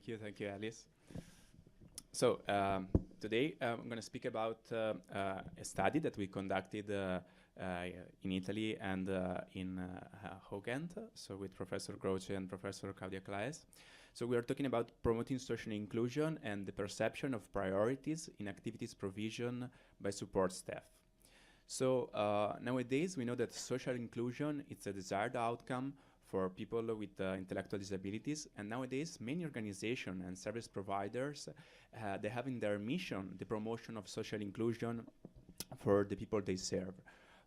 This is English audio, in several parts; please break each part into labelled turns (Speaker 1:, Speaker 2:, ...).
Speaker 1: Thank you, Alice. So today I'm going to speak about a study that we conducted in Italy and in Hogent, so with Professor Croce and Professor Claudia Claes. So we are talking about promoting social inclusion and the perception of priorities in activities provision by support staff. So nowadays we know that social inclusion is a desired outcome for people with intellectual disabilities, and nowadays many organizations and service providers they have in their mission the promotion of social inclusion for the people they serve.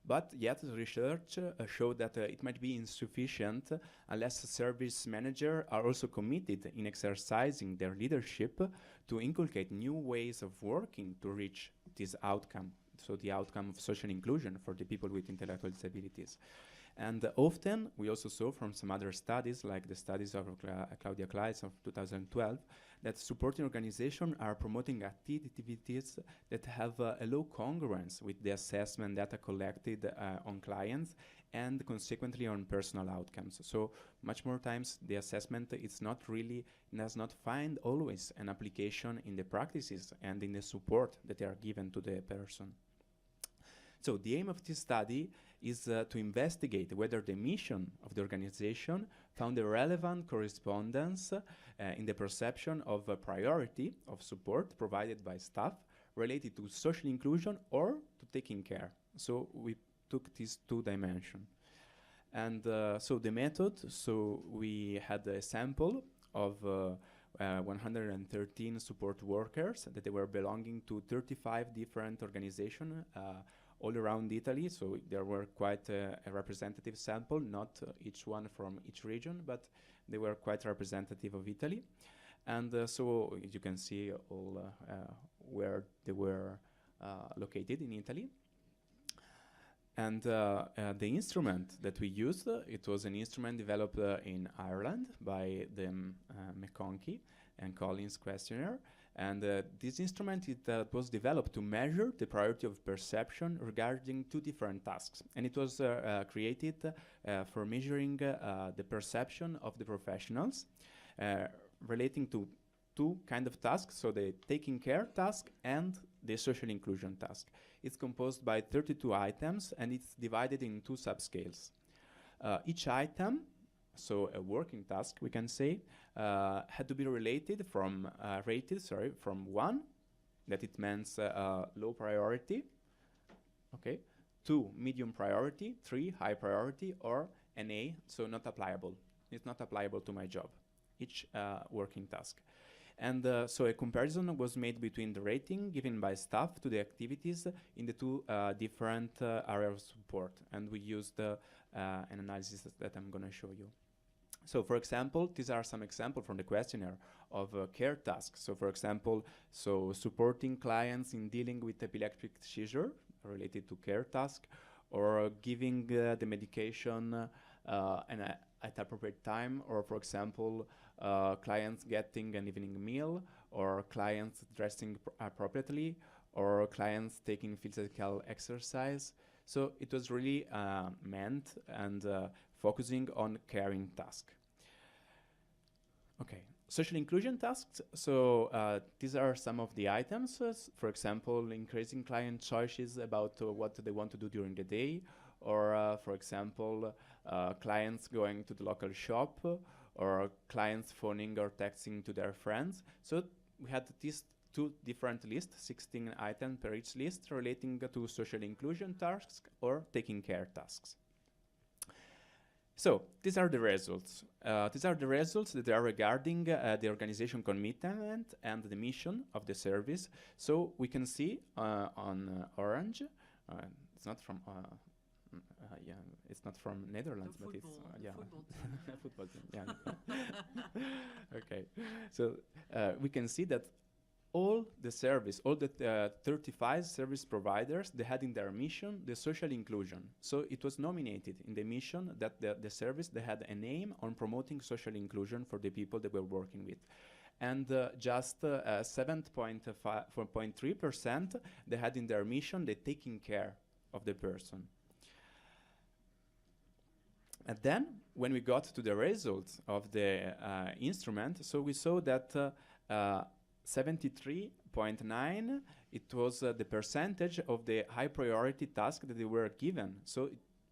Speaker 1: But yet research showed that it might be insufficient unless service managers are also committed in exercising their leadership to inculcate new ways of working to reach this outcome, so the outcome of social inclusion for the people with intellectual disabilities. And often we also saw from some other studies, like the studies of Claudia Claes of 2012, that supporting organizations are promoting activities that have a low congruence with the assessment data collected on clients and consequently on personal outcomes. So much more times the assessment is not really, does not find always an application in the practices and in the support that they are given to the person. So the aim of this study is to investigate whether the mission of the organization found a relevant correspondence in the perception of a priority of support provided by staff related to social inclusion or to taking care. So we took these two dimensions. And so the method, so we had a sample of 113 support workers that they were belonging to 35 different organizations all around Italy, so there were quite a representative sample, not each one from each region, but they were quite representative of Italy. And so you can see all where they were located in Italy. And the instrument that we used, it was an instrument developed in Ireland by the McConkie and Collins questionnaire. And this instrument was developed to measure the priority of perception regarding two different tasks. And it was created for measuring the perception of the professionals relating to two kinds of tasks, so the taking care task and the social inclusion task. It's composed by 32 items and it's divided in two subscales. Each item, so a working task, we can say, had to be rated from 1, that it means low priority, okay, 2, medium priority, 3, high priority, or an A, so not applicable. It's not applicable to my job, each working task. And so a comparison was made between the rating given by staff to the activities in the two different areas of support. And we used an analysis that I'm going to show you. So for example, these are some examples from the questionnaire of care tasks. So for example, so supporting clients in dealing with epileptic seizure related to care task, or giving the medication at appropriate time, or for example, clients getting an evening meal, or clients dressing appropriately, or clients taking physical exercise. So it was really meant and focusing on caring task. Okay, social inclusion tasks. So these are some of the items. For example, increasing client choices about what they want to do during the day, or for example, clients going to the local shop, or clients phoning or texting to their friends. So we had these two different lists, 16 items per each list, relating to social inclusion tasks or taking care tasks. So these are the results. These are the results that are regarding the organization commitment and the mission of the service. So we can see on orange, it's not from yeah, it's not from Netherlands, but it's football team. Yeah. Okay, so we can see that all the 35 service providers, they had in their mission the social inclusion. So it was nominated in the mission that the service, they had a name on promoting social inclusion for the people they were working with. And just 7.3% they had in their mission the taking care of the person. And then, when we got to the results of the instrument, so we saw that 73.9, it was the percentage of the high priority task that they were given. So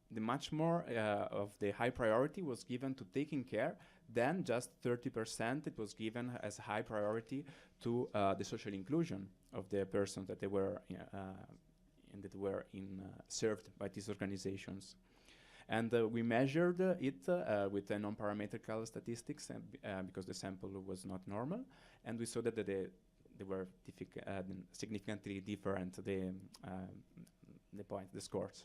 Speaker 1: the much more of the high priority was given to taking care than just 30% it was given as high priority to the social inclusion of the persons that they were served by these organizations. And we measured it with non-parametrical statistics because the sample was not normal, and we saw that they were significantly different, the scores.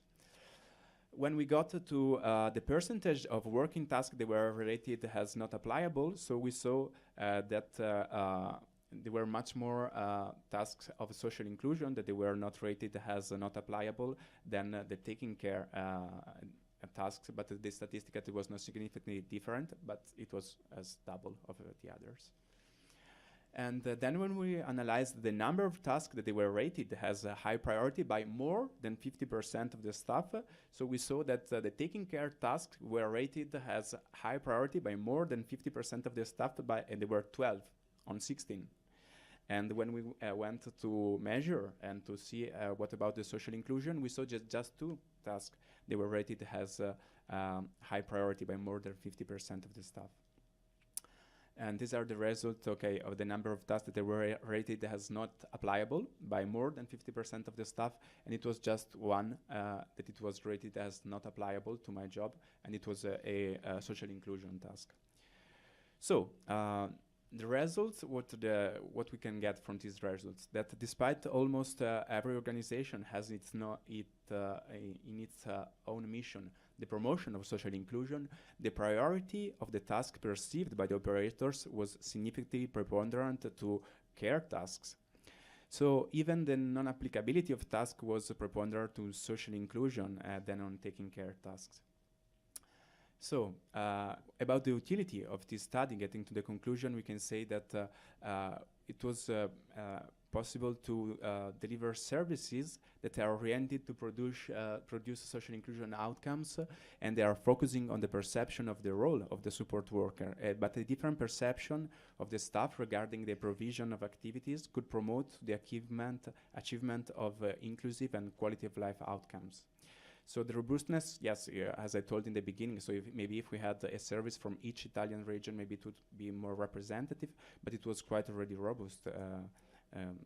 Speaker 1: When we got to the percentage of working tasks that were rated as not applicable, so we saw that there were much more tasks of social inclusion that they were not rated as not applicable than the taking care tasks, but the statistic was not significantly different, but it was as double of the others. And then when we analyzed the number of tasks that they were rated as a high priority by more than 50% of the staff, so we saw that the taking care tasks were rated as high priority by more than 50% of the staff, and they were 12 on 16. And when we went to measure and to see what about the social inclusion, we saw just 2 tasks. They were rated as high priority by more than 50% of the staff. And these are the results, okay, of the number of tasks that they were rated as not applicable by more than 50% of the staff, and it was just one that it was rated as not applicable to my job, and it was a social inclusion task. So the results, what we can get from these results, that despite almost every organization has in its own mission the promotion of social inclusion, the priority of the task perceived by the operators was significantly preponderant to care tasks. So even the non-applicability of task was preponderant to social inclusion than on taking care tasks. So about the utility of this study, getting to the conclusion, we can say that it was possible to deliver services that are oriented to produce social inclusion outcomes, and they are focusing on the perception of the role of the support worker, but a different perception of the staff regarding the provision of activities could promote the achievement of inclusive and quality of life outcomes. So the robustness, yes, as I told in the beginning, so maybe if we had a service from each Italian region, maybe it would be more representative, but it was quite already robust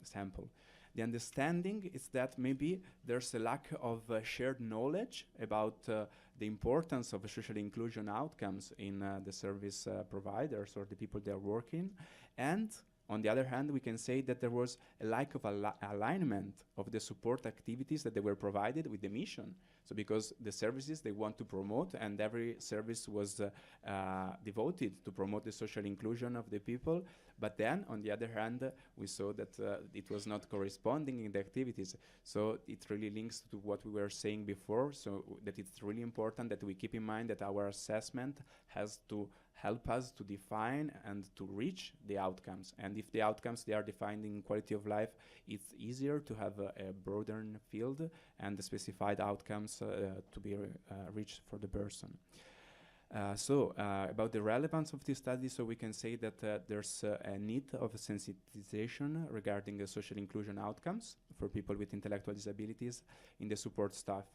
Speaker 1: sample. The understanding is that maybe there's a lack of shared knowledge about the importance of social inclusion outcomes in the service providers or the people they're working. And on the other hand, we can say that there was a lack of alignment of the support activities that they were provided with the mission. So because the services they want to promote, and every service was devoted to promote the social inclusion of the people, but then on the other hand, we saw that it was not corresponding in the activities. So it really links to what we were saying before, so that it's really important that we keep in mind that our assessment has to help us to define and to reach the outcomes. And if the outcomes they are defined in quality of life, it's easier to have a broader field and the specified outcomes to be reached for the person. So about the relevance of this study, so we can say that there's a need of a sensitization regarding the social inclusion outcomes for people with intellectual disabilities in the support staff.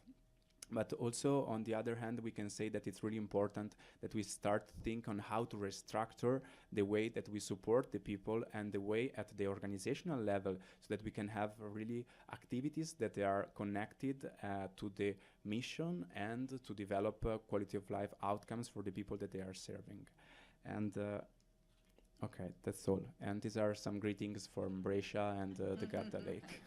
Speaker 1: But also, on the other hand, we can say that it's really important that we start to think on how to restructure the way that we support the people and the way at the organizational level, so that we can have really activities that are connected to the mission and to develop quality of life outcomes for the people that they are serving. And okay, that's all. And these are some greetings from Brescia and the Garda Lake.